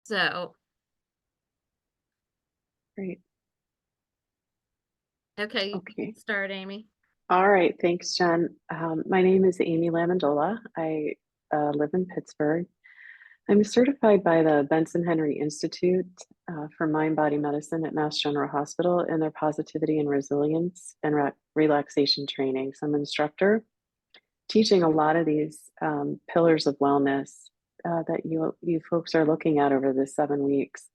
So, Great. okay, you Okay. can start, Amy. All right. Thanks, Jen. My name is Aimee Lamendola. I live in Pittsburgh. I'm certified by the Benson Henry Institute for Mind Body Medicine at Mass General Hospital in their positivity and resilience and relaxation training. So I'm an instructor teaching a lot of these pillars of wellness that you folks are looking at over the 7 weeks.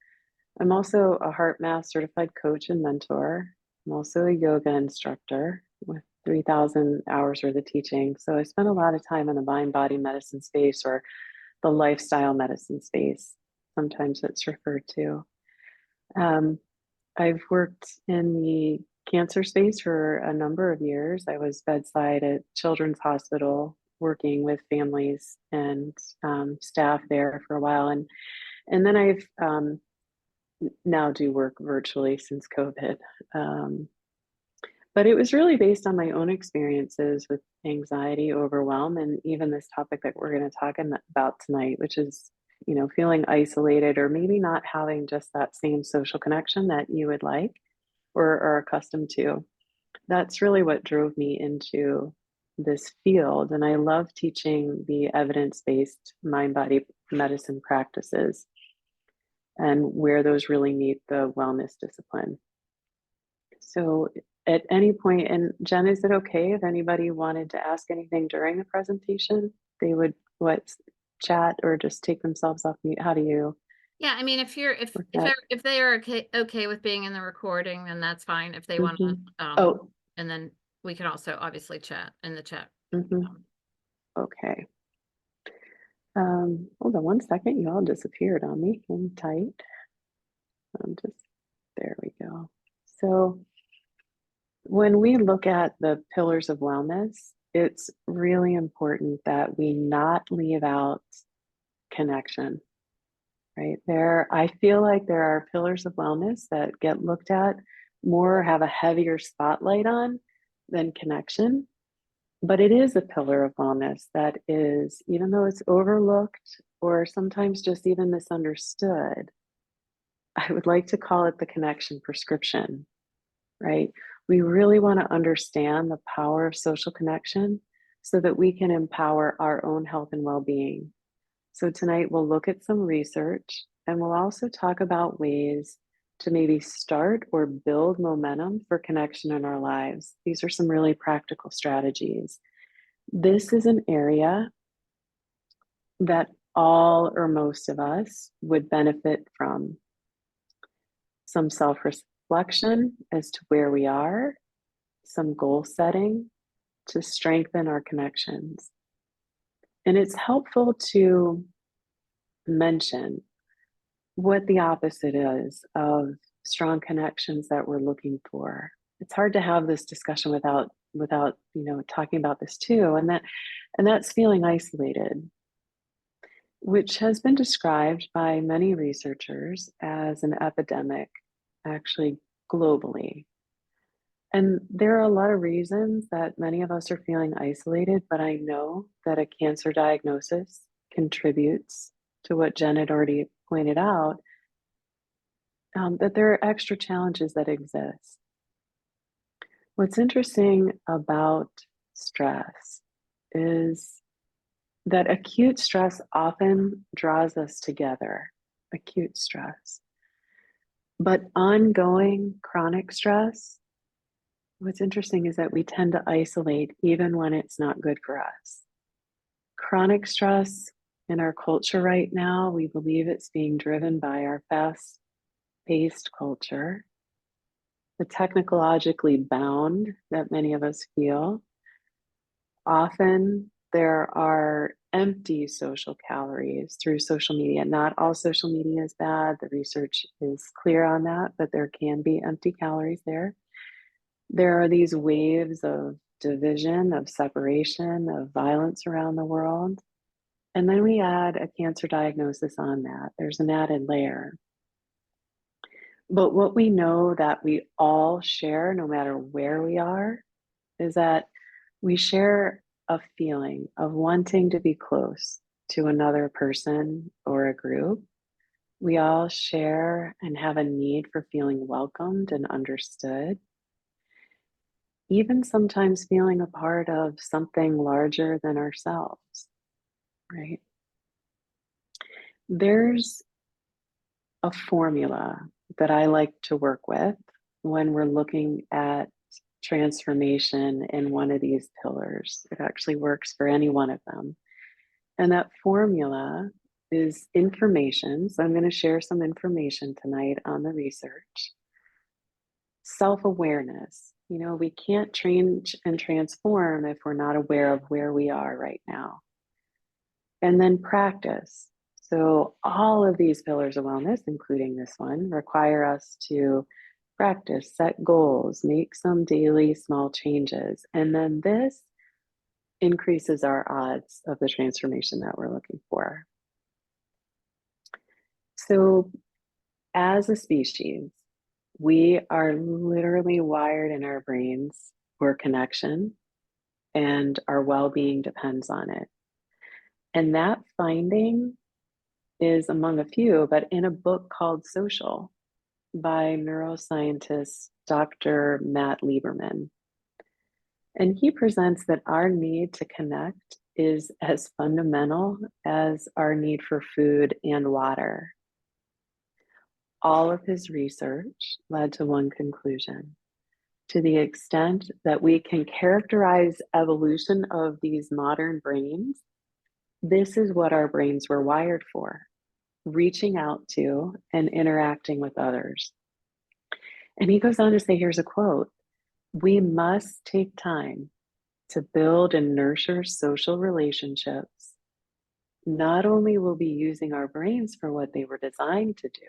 I'm also a heart math certified coach and mentor. I'm also a yoga instructor with 3,000 hours worth of teaching. So I spend a lot of time in the mind body medicine space or the lifestyle medicine space. Sometimes it's referred to. Um, I've worked in the cancer space for a number of years. I was bedside at Children's Hospital working with families and staff there for a while. And then I've now do work virtually since COVID. Um, but it was really based on my own experiences with anxiety, overwhelm, and even this topic that we're going to talk about tonight, which is, feeling isolated or maybe not having just that same social connection that you would like or are accustomed to. That's really what drove me into this field. And I love teaching the evidence based mind body medicine practices and where those really meet the wellness discipline. So at any point, and Jen, is it okay if anybody wanted to ask anything during the presentation? They would chat or just take themselves off mute? How do you Yeah, I mean, if you're work that? if they are okay with being in the recording, then that's fine. If they want to, Oh, and then we can also obviously chat in the chat. mhm. Okay. Hold on one second. You all disappeared on me. Hang tight. There we go. So when we look at the pillars of wellness, it's really important that we not leave out connection, right? I feel like there are pillars of wellness that get looked at more, have a heavier spotlight on than connection. But it is a pillar of wellness that is, even though it's overlooked or sometimes just even misunderstood, I would like to call it the connection prescription, right? We really want to understand the power of social connection so that we can empower our own health and well being. So, tonight we'll look at some research and we'll also talk about ways to maybe start or build momentum for connection in our lives. These are some really practical strategies. This is an area that all or most of us would benefit from some self reflection as to where we are, some goal setting to strengthen our connections. And it's helpful to mention what the opposite is of strong connections that we're looking for. It's hard to have this discussion without talking about this too, and that's feeling isolated, which has been described by many researchers as an epidemic, actually globally. And there are a lot of reasons that many of us are feeling isolated, but I know that a cancer diagnosis contributes to what Jen had already pointed out, that there are extra challenges that exist. What's interesting about stress is that acute stress often draws us together, acute stress. But ongoing chronic stress, what's interesting is that we tend to isolate even when it's not good for us. Chronic stress in our culture right now, we believe it's being driven by our fast paced culture, the technologically bound that many of us feel. Often there are empty social calories through social media. Not all social media is bad. The research is clear on that, but there can be empty calories there. There are these waves of division, of separation, of violence around the world. And then we add a cancer diagnosis on that. There's an added layer. But what we know that we all share, no matter where we are, is that we share a feeling of wanting to be close to another person or a group. We all share and have a need for feeling welcomed and understood, even sometimes feeling a part of something larger than ourselves, right? There's a formula that I like to work with when we're looking at transformation in one of these pillars. It actually works for any one of them. And that formula is information. So I'm going to share some information tonight on the research. Self awareness. You know, we can't change and transform if we're not aware of where we are right now. And then practice. So, all of these pillars of wellness, including this one, require us to practice, set goals, make some daily small changes. And then this increases our odds of the transformation that we're looking for. So, as a species, we are literally wired in our brains for connection, and our well being depends on it. And that finding is among a few, but in a book called Social by neuroscientist Dr. Matt Lieberman. And he presents that our need to connect is as fundamental as our need for food and water. All of his research led to one conclusion. To the extent that we can characterize evolution of these modern brains, this is what our brains were wired for, reaching out to and interacting with others. And he goes on to say, here's a quote: "We must take time to build and nurture social relationships. Not only will we be using our brains for what they were designed to do,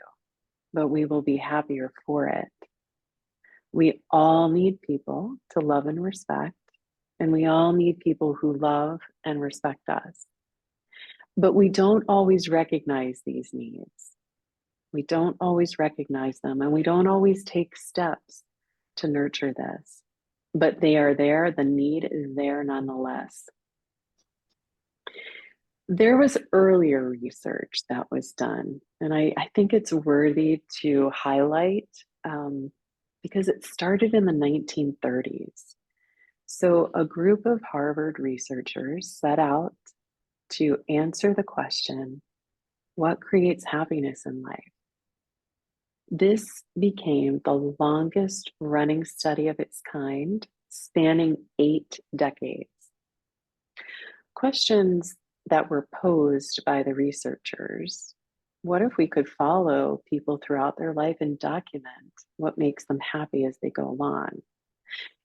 but we will be happier for it. We all need people to love and respect, and we all need people who love and respect us. But we don't always recognize these needs. We don't always recognize them, and we don't always take steps to nurture this. But they are there, the need is there nonetheless." There was earlier research that was done, and I think it's worthy to highlight because it started in the 1930s. So, a group of Harvard researchers set out to answer the question, what creates happiness in life? This became the longest running study of its kind, spanning 8 decades. Questions that were posed by the researchers: what if we could follow people throughout their life and document what makes them happy as they go along?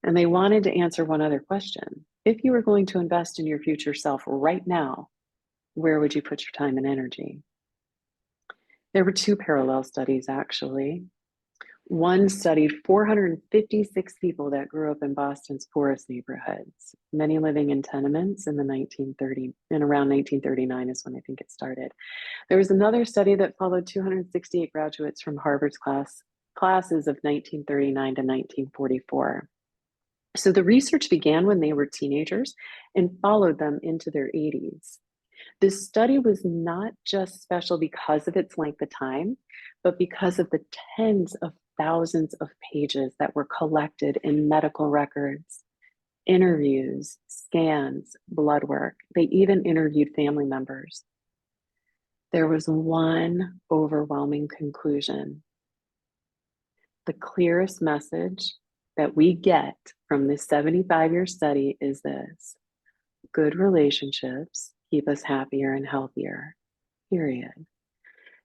And they wanted to answer one other question: if you were going to invest in your future self right now, where would you put your time and energy? There were two parallel studies, actually. One studied 456 people that grew up in Boston's poorest neighborhoods, many living in tenements in the 1930 and around 1939 is when I think it started. There was another study that followed 268 graduates from Harvard's classes of 1939 to 1944. So the research began when they were teenagers and followed them into their 80s. This study was not just special because of its length of time, but because of the tens of thousands of pages that were collected in medical records, interviews, scans, blood work. They even interviewed family members. There was one overwhelming conclusion. The clearest message that we get from this 75-year study is this: good relationships keep us happier and healthier, period.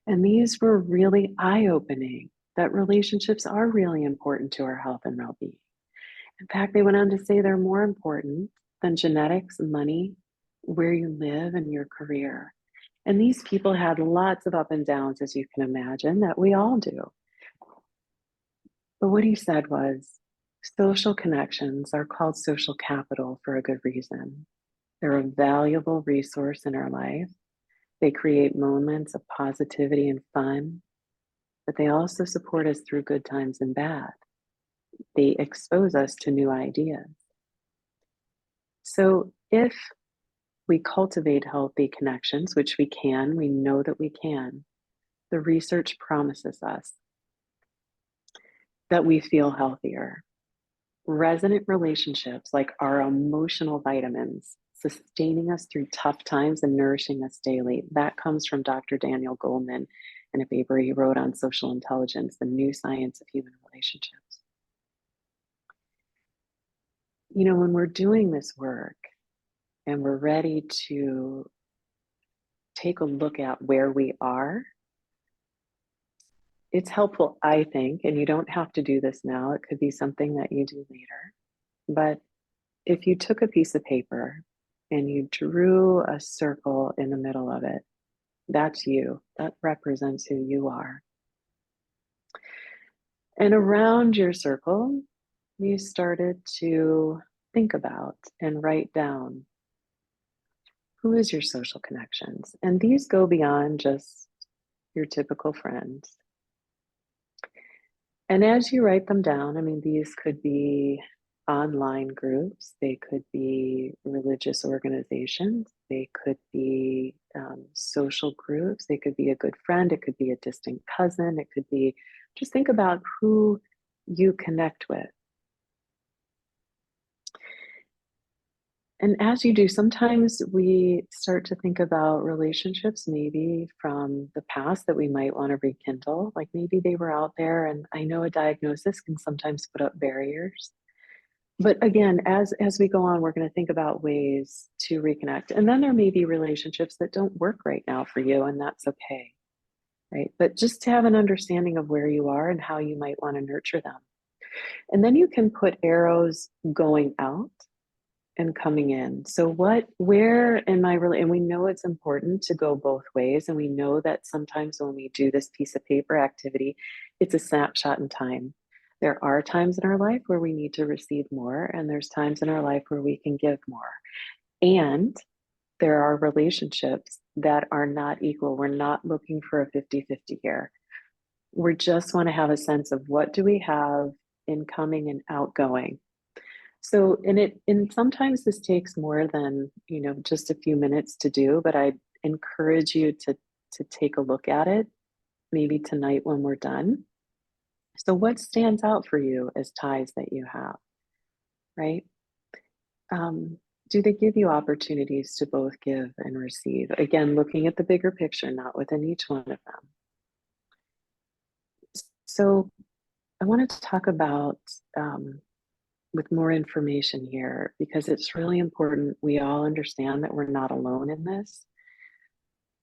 And these were really eye-opening, that relationships are really important to our health and well-being. In fact, they went on to say they're more important than genetics, money, where you live, and your career. And these people had lots of up and downs, as you can imagine, that we all do. But what he said was, social connections are called social capital for a good reason. They're a valuable resource in our life. They create moments of positivity and fun, but they also support us through good times and bad. They expose us to new ideas. So if we cultivate healthy connections, which we can, we know that we can, the research promises us that we feel healthier. Resonant relationships, like our emotional vitamins, sustaining us through tough times and nourishing us daily. That comes from Dr. Daniel Goleman in a paper he wrote on social intelligence, the new science of human relationships. You know, when we're doing this work and we're ready to take a look at where we are, it's helpful, I think, and you don't have to do this now. It could be something that you do later. But if you took a piece of paper and you drew a circle in the middle of it, that's you. That represents who you are. And around your circle, you started to think about and write down, who is your social connections? And these go beyond just your typical friends. And as you write them down, I mean, these could be online groups, they could be religious organizations, they could be social groups, they could be a good friend, it could be a distant cousin, it could be just think about who you connect with. And as you do, sometimes we start to think about relationships maybe from the past that we might want to rekindle. Like maybe they were out there, and I know a diagnosis can sometimes put up barriers. But again, as we go on, we're going to think about ways to reconnect. And then there may be relationships that don't work right now for you, and that's okay. Right. But just to have an understanding of where you are and how you might want to nurture them. And then you can put arrows going out and coming in. So where am I really, and we know it's important to go both ways. And we know that sometimes when we do this piece of paper activity, it's a snapshot in time. There are times in our life where we need to receive more, and there's times in our life where we can give more. And there are relationships that are not equal. We're not looking for a 50-50 here. We just want to have a sense of what do we have incoming and outgoing. So, and sometimes this takes more than, just a few minutes to do, but I encourage you to take a look at it, maybe tonight when we're done. So what stands out for you as ties that you have, right? Do they give you opportunities to both give and receive? Again, looking at the bigger picture, not within each one of them. So I wanted to talk about with more information here, because it's really important we all understand that we're not alone in this.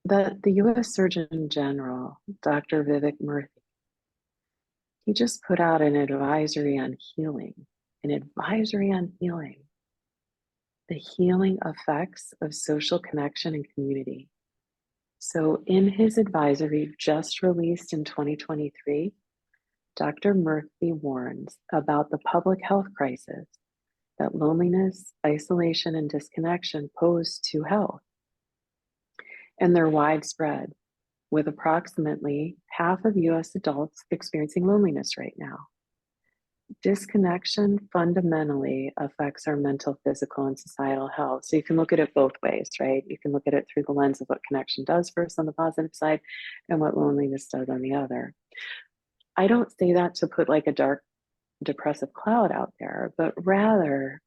The US Surgeon General, Dr. Vivek Murthy, he just put out an advisory on healing, the healing effects of social connection and community. So in his advisory just released in 2023, Dr. Murthy warns about the public health crisis that loneliness, isolation, and disconnection pose to health. And they're widespread, with approximately half of US adults experiencing loneliness right now. Disconnection fundamentally affects our mental, physical, and societal health. So you can look at it both ways, right? You can look at it through the lens of what connection does for us on the positive side and what loneliness does on the other. I don't say that to put like a dark, depressive cloud out there, but rather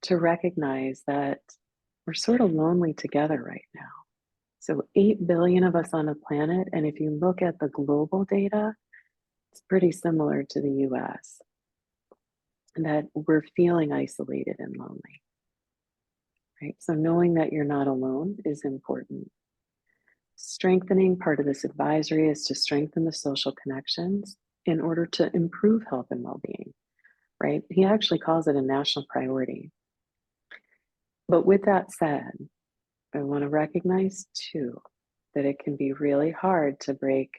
to recognize that we're sort of lonely together right now. So 8 billion of us on the planet, and if you look at the global data, it's pretty similar to the US, that we're feeling isolated and lonely, right? So knowing that you're not alone is important. Strengthening, part of this advisory is to strengthen the social connections in order to improve health and well-being, right? He actually calls it a national priority. But with that said, I want to recognize too that it can be really hard to break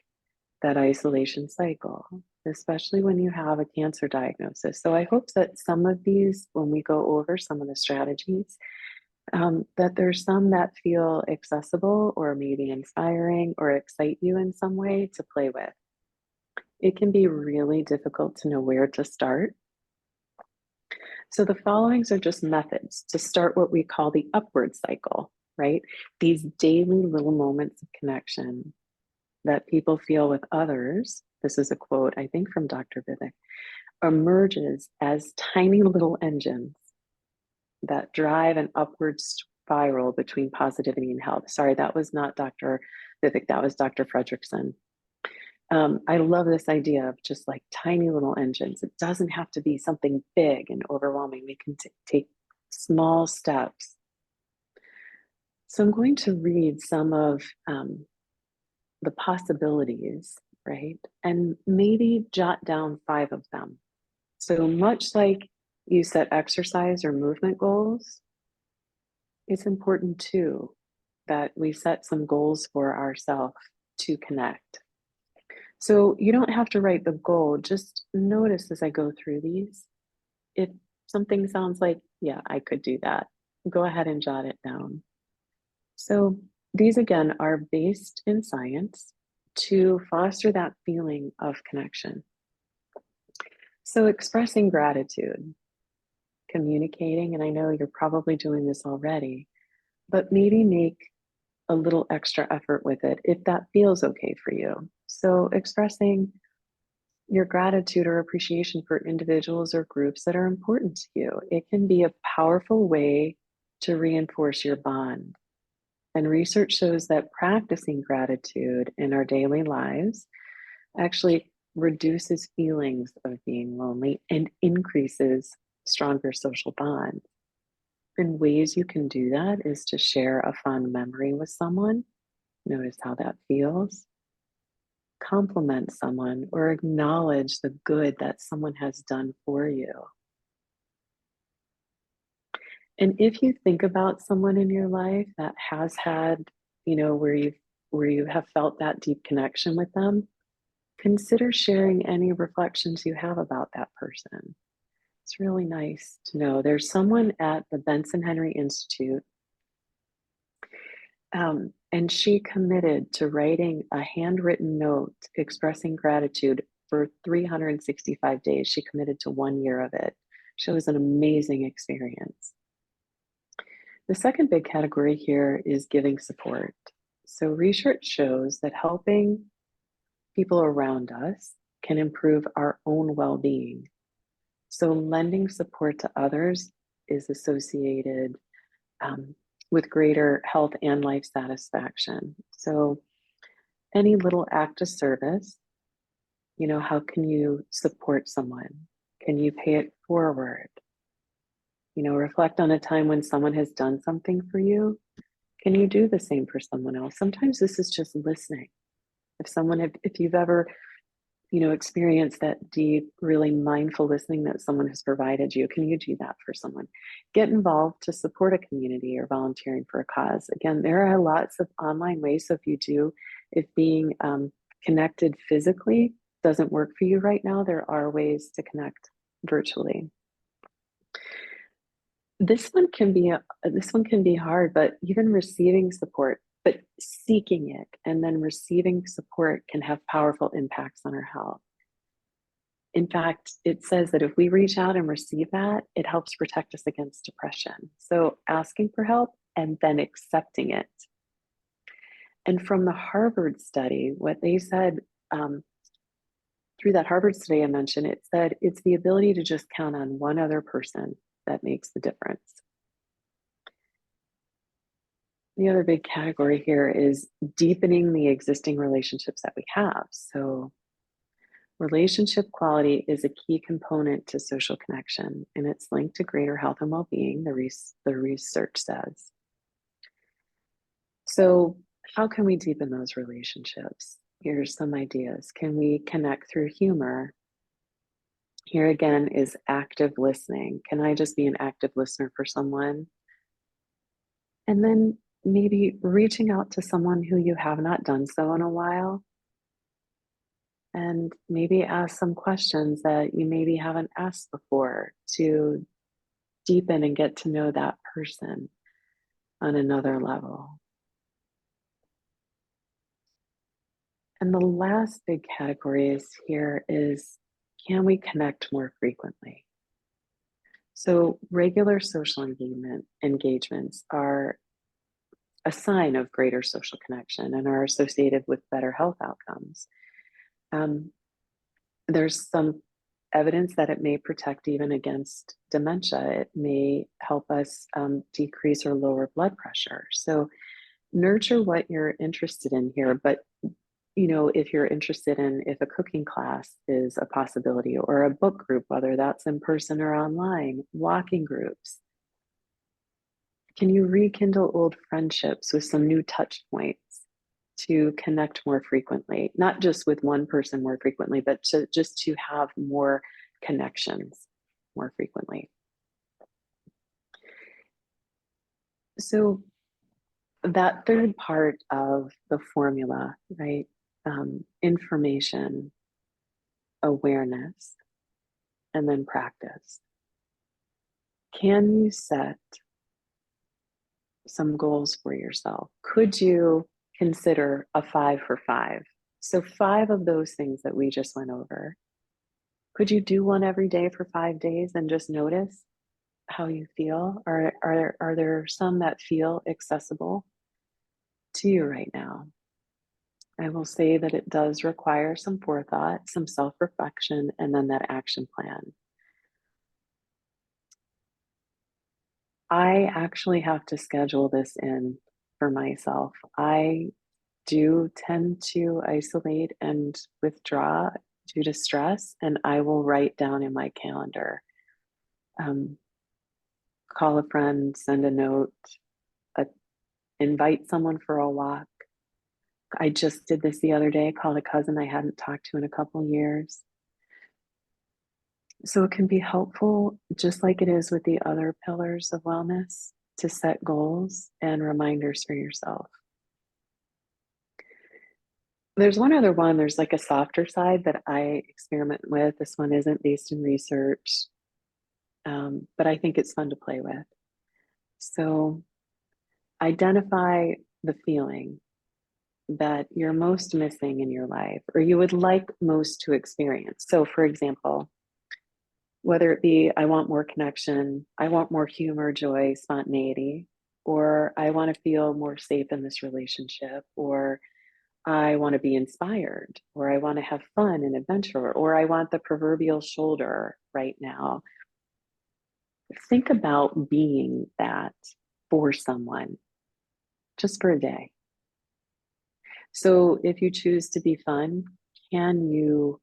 that isolation cycle, especially when you have a cancer diagnosis. So I hope that some of these, when we go over some of the strategies, that there's some that feel accessible or maybe inspiring or excite you in some way to play with. It can be really difficult to know where to start. So the followings are just methods to start what we call the upward cycle, right? These daily little moments of connection that people feel with others, this is a quote, I think from Dr. Vivek, emerges as tiny little engines that drive an upward spiral between positivity and health. Sorry, that was not Dr. Vivek, that was Dr. Fredrickson. I love this idea of just like tiny little engines. It doesn't have to be something big and overwhelming. We can take small steps. So I'm going to read some of the possibilities, right? And maybe jot down 5 of them. So much like you set exercise or movement goals, it's important too that we set some goals for ourselves to connect. So you don't have to write the goal, just notice as I go through these. If something sounds like, yeah, I could do that, go ahead and jot it down. So these again are based in science to foster that feeling of connection. So expressing gratitude, communicating, and I know you're probably doing this already, but maybe make a little extra effort with it if that feels okay for you. So expressing your gratitude or appreciation for individuals or groups that are important to you. It can be a powerful way to reinforce your bond. And research shows that practicing gratitude in our daily lives actually reduces feelings of being lonely and increases stronger social bonds. And ways you can do that is to share a fond memory with someone. Notice how that feels. Compliment someone or acknowledge the good that someone has done for you. And if you think about someone in your life that has had, where you have felt that deep connection with them, consider sharing any reflections you have about that person. It's really nice to know. There's someone at the Benson Henry Institute, and she committed to writing a handwritten note expressing gratitude for 365 days. She committed to 1 year of it. She was an amazing experience. The second big category here is giving support. So, research shows that helping people around us can improve our own well being. So, lending support to others is associated with greater health and life satisfaction. So, any little act of service, how can you support someone? Can you pay it forward? Reflect on a time when someone has done something for you. Can you do the same for someone else? Sometimes this is just listening. If you've ever, experienced that deep, really mindful listening that someone has provided you, can you do that for someone? Get involved to support a community or volunteering for a cause. Again, there are lots of online ways. So if being connected physically doesn't work for you right now, there are ways to connect virtually. This one can be hard, but even receiving support, but seeking it and then receiving support can have powerful impacts on our health. In fact, it says that if we reach out and receive that, it helps protect us against depression. So asking for help and then accepting it. And from the Harvard study, what they said, through that Harvard study I mentioned, it said it's the ability to just count on one other person that makes the difference. The other big category here is deepening the existing relationships that we have. So, relationship quality is a key component to social connection, and it's linked to greater health and well being, the research says. So, how can we deepen those relationships? Here's some ideas. Can we connect through humor? Here again is active listening. Can I just be an active listener for someone? And then maybe reaching out to someone who you have not done so in a while, and maybe ask some questions that you maybe haven't asked before to deepen and get to know that person on another level. And the last big category is can we connect more frequently? So regular social engagements are a sign of greater social connection and are associated with better health outcomes. Um, there's some evidence that it may protect even against dementia. It may help us decrease or lower blood pressure. So nurture what you're interested in here. But if you're interested in if a cooking class is a possibility or a book group, whether that's in person or online, walking groups, can you rekindle old friendships with some new touch points to connect more frequently? Not just with one person more frequently, but just to have more connections more frequently. So that third part of the formula, right? Information, awareness, and then practice. Can you set some goals for yourself? Could you consider a 5 for 5? So, 5 of those things that we just went over. Could you do one every day for 5 days and just notice how you feel? Are there some that feel accessible to you right now? I will say that it does require some forethought, some self reflection, and then that action plan. I actually have to schedule this in for myself. I do tend to isolate and withdraw due to stress, and I will write down in my calendar, um, call a friend, send a note, uh, invite someone for a walk. I just did this the other day, called a cousin I hadn't talked to in a couple years. So it can be helpful, just like it is with the other pillars of wellness, to set goals and reminders for yourself. There's one other one, there's like a softer side that I experiment with. This one isn't based in research, but I think it's fun to play with. So identify the feeling that you're most missing in your life or you would like most to experience. So, for example, whether it be I want more connection, I want more humor, joy, spontaneity, or I want to feel more safe in this relationship, or I want to be inspired, or I want to have fun and adventure, or I want the proverbial shoulder right now. Think about being that for someone just for a day. So if you choose to be fun, can you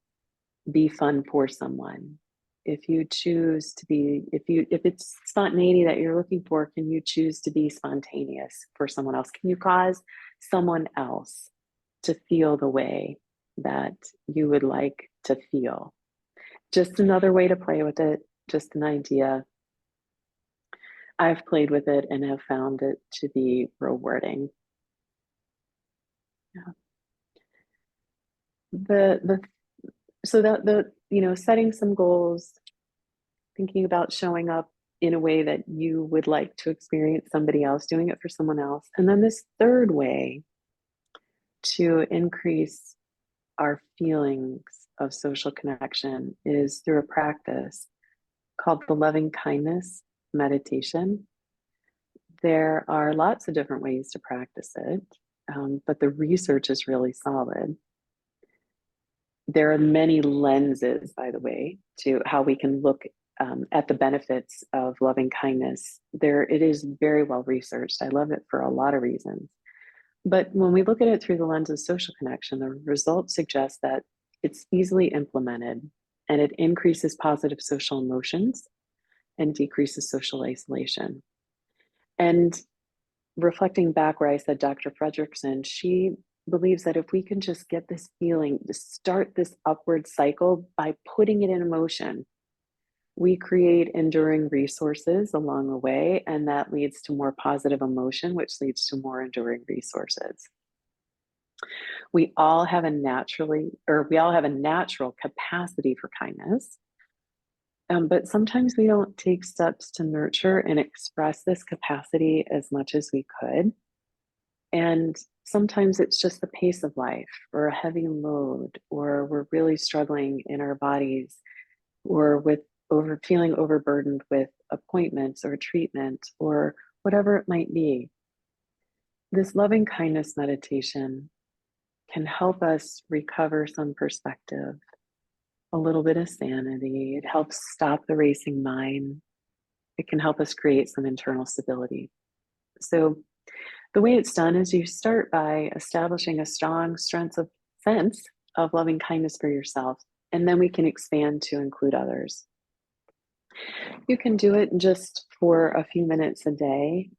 be fun for someone? If you choose to be, if it's spontaneity that you're looking for, can you choose to be spontaneous for someone else? Can you cause someone else to feel the way that you would like to feel? Just another way to play with it, just an idea. I've played with it and have found it to be rewarding. Yeah. The so that the setting some goals, thinking about showing up in a way that you would like to experience somebody else, doing it for someone else. And then this third way to increase our feelings of social connection is through a practice called the loving kindness meditation. There are lots of different ways to practice it, but the research is really solid. There are many lenses, by the way, to how we can look at the benefits of loving kindness. It is very well researched. I love it for a lot of reasons. But when we look at it through the lens of social connection, the results suggest that it's easily implemented and it increases positive social emotions and decreases social isolation. And reflecting back where I said Dr. Fredrickson, she believes that if we can just get this feeling, to start this upward cycle by putting it in motion, we create enduring resources along the way, and that leads to more positive emotion, which leads to more enduring resources. We all have a natural capacity for kindness, but sometimes we don't take steps to nurture and express this capacity as much as we could. And sometimes it's just the pace of life or a heavy load, or we're really struggling in our bodies, or with feeling overburdened with appointments or treatment or whatever it might be. this loving kindness meditation can help us recover some perspective, a little bit of sanity. It helps stop the racing mind. It can help us create some internal stability. So, the way it's done is you start by establishing a strong sense of loving kindness for yourself, and then we can expand to include others. You can do it just for a few minutes a day.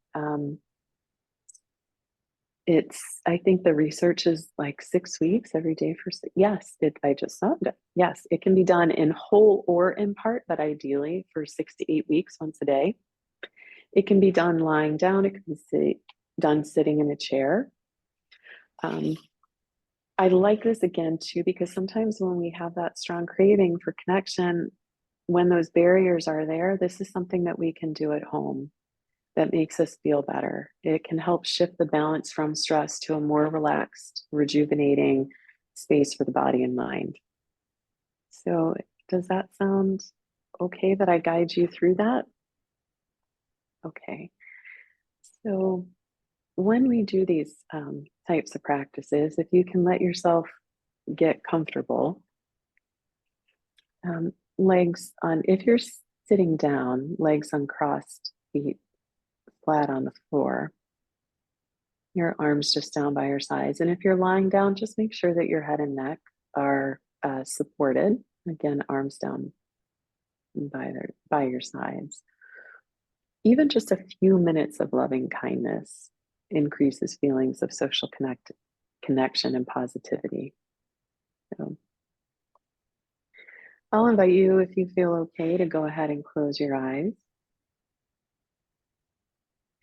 I think the research is like 6 weeks every day for, yes, I just saw it. Yes, it can be done in whole or in part, but ideally for 6 to 8 weeks once a day. It can be done lying down, it can be done sitting in a chair. Um, I like this again too, because sometimes when we have that strong craving for connection, when those barriers are there, this is something that we can do at home that makes us feel better. It can help shift the balance from stress to a more relaxed, rejuvenating space for the body and mind. So, does that sound okay that I guide you through that? Okay. So, when we do these types of practices, if you can let yourself get comfortable, legs on, if you're sitting down, legs uncrossed, feet flat on the floor, your arms just down by your sides. And if you're lying down, just make sure that your head and neck are supported. Again, arms down by your sides. Even just a few minutes of loving kindness increases feelings of connection and positivity. So I'll invite you, if you feel okay, to go ahead and close your eyes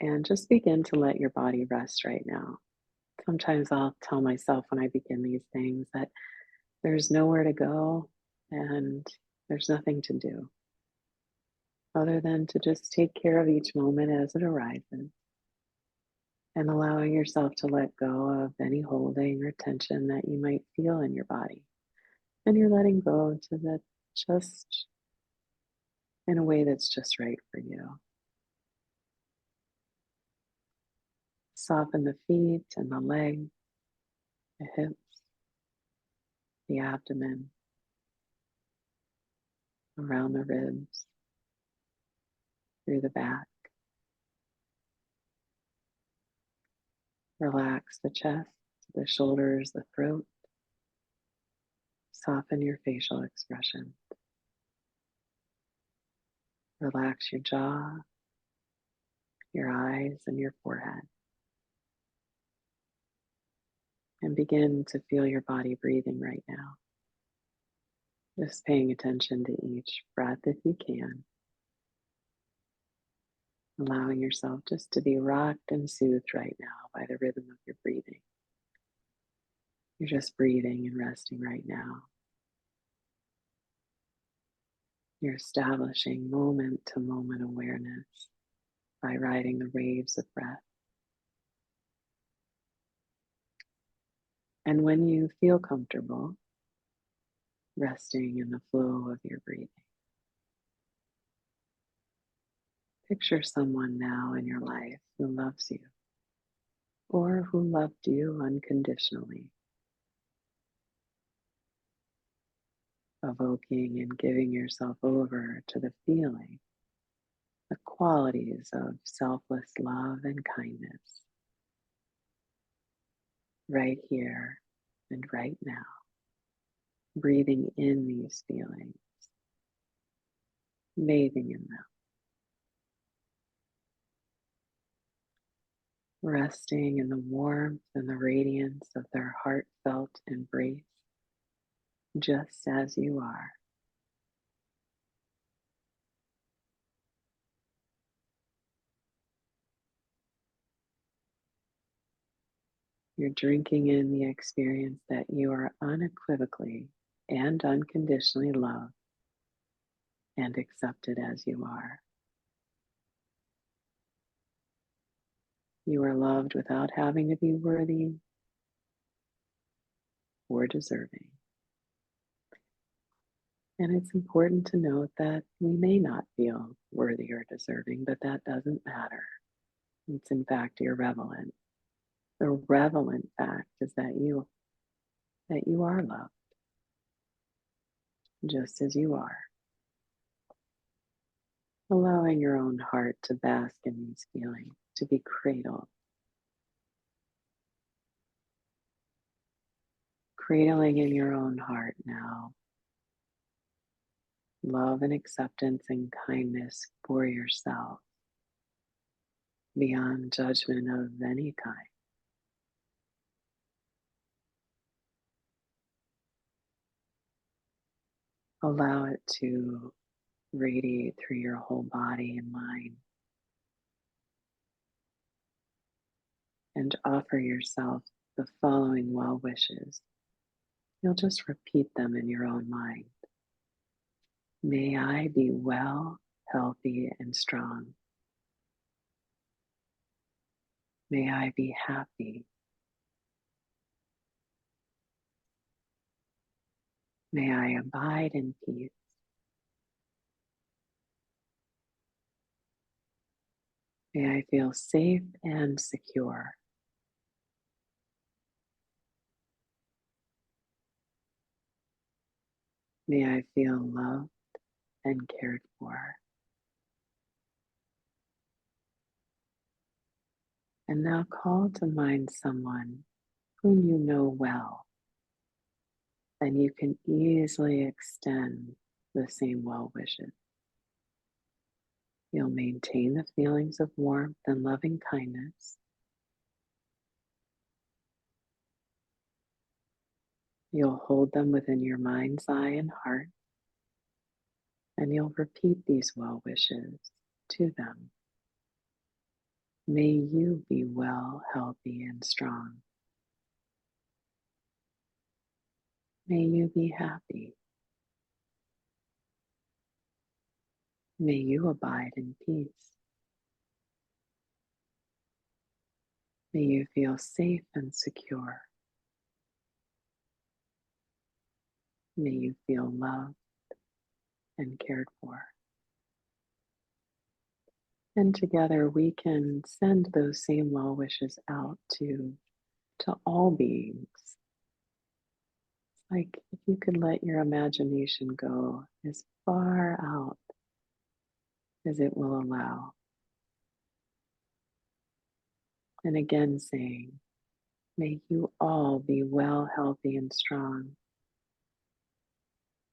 and just begin to let your body rest right now. Sometimes I'll tell myself when I begin these things that there's nowhere to go and there's nothing to do other than to just take care of each moment as it arises and allowing yourself to let go of any holding or tension that you might feel in your body. And you're letting go to that just in a way that's just right for you. Soften the feet and the legs, the hips, the abdomen, around the ribs, through the back. Relax the chest, the shoulders, the throat. Soften your facial expression. Relax your jaw, your eyes, and your forehead. And begin to feel your body breathing right now. Just paying attention to each breath if you can. Allowing yourself just to be rocked and soothed right now by the rhythm of your breathing. You're just breathing and resting right now. You're establishing moment to moment awareness by riding the waves of breath. And when you feel comfortable, resting in the flow of your breathing, picture someone now in your life who loves you or who loved you unconditionally, evoking and giving yourself over to the feeling, the qualities of selfless love and kindness right here and right now, breathing in these feelings, bathing in them, resting in the warmth and the radiance of their heartfelt embrace, just as you are. You're drinking in the experience that you are unequivocally and unconditionally loved and accepted as you are. You are loved without having to be worthy or deserving. And it's important to note that we may not feel worthy or deserving, but that doesn't matter. It's in fact irrelevant. The relevant fact is that you are loved just as you are. Allowing your own heart to bask in these feelings, to be cradled, cradling in your own heart now love and acceptance and kindness for yourself beyond judgment of any kind. Allow it to radiate through your whole body and mind, and offer yourself the following well wishes. You'll just repeat them in your own mind. May I be well, healthy, and strong. May I be happy. May I abide in peace. May I feel safe and secure. May I feel loved and cared for. And now call to mind someone whom you know well, and you can easily extend the same well wishes. You'll maintain the feelings of warmth and loving kindness. You'll hold them within your mind's eye and heart, and you'll repeat these well wishes to them. May you be well, healthy, and strong. May you be happy. May you abide in peace. May you feel safe and secure. May you feel loved and cared for. And together we can send those same well wishes out to all beings. It's like if you could let your imagination go as far out as it will allow. And again saying, may you all be well, healthy, and strong.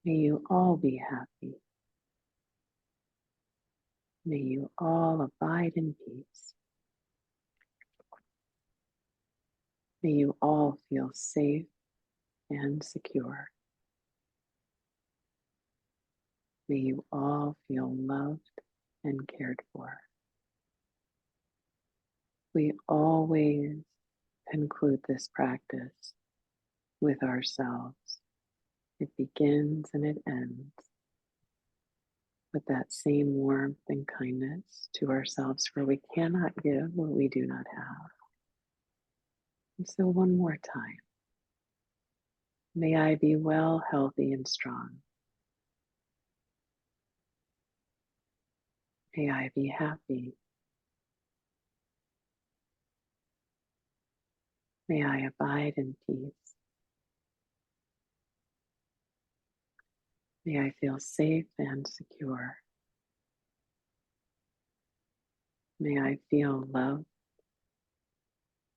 May you all be happy. May you all abide in peace. May you all feel safe and secure. May you all feel loved and cared for. We always conclude this practice with ourselves. It begins and it ends with that same warmth and kindness to ourselves, for we cannot give what we do not have. And so one more time. May I be well, healthy, and strong. May I be happy. May I abide in peace. May I feel safe and secure. May I feel loved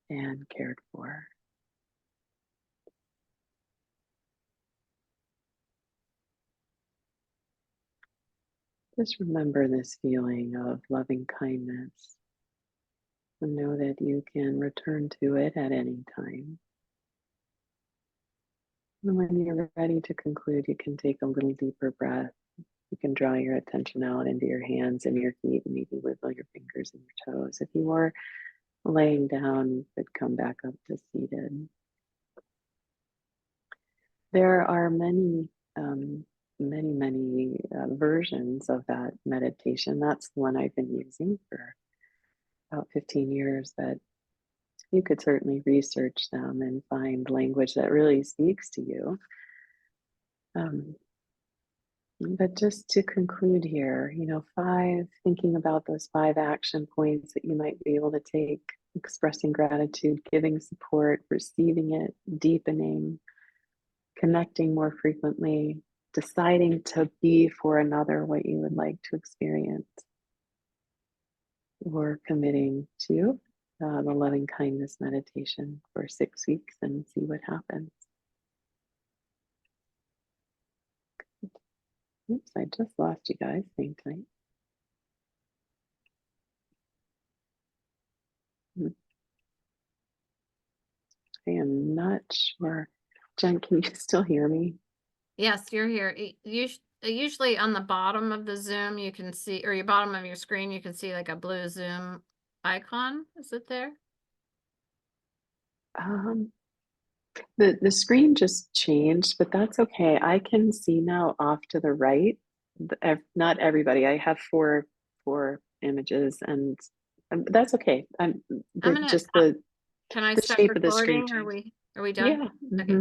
and cared for. Just remember this feeling of loving kindness and know that you can return to it at any time. And when you're ready to conclude, you can take a little deeper breath. You can draw your attention out into your hands and your feet and maybe wiggle your fingers and your toes. If you are laying down, you could come back up to seated. There are many versions of that meditation. That's the one I've been using for about 15 years, but you could certainly research them and find language that really speaks to you. But just to conclude here, thinking about those 5 action points that you might be able to take expressing gratitude, giving support, receiving it, deepening, connecting more frequently, deciding to be for another what you would like to experience, or committing to the loving kindness meditation for 6 weeks and see what happens. Oops, I just lost you guys. Hang tight. I am not sure. Jen, can you still hear me? Yes, you're here. Usually on the bottom of the Zoom, you can see, or your bottom of your screen, you can see like a blue Zoom icon. Is it there? Um, the screen just changed, but that's okay. I can see now off to the right. Not everybody. I have four images, and that's okay. I'm gonna, Just the can I the start shape of the screen recording? changed. Are we done? Yeah. Okay.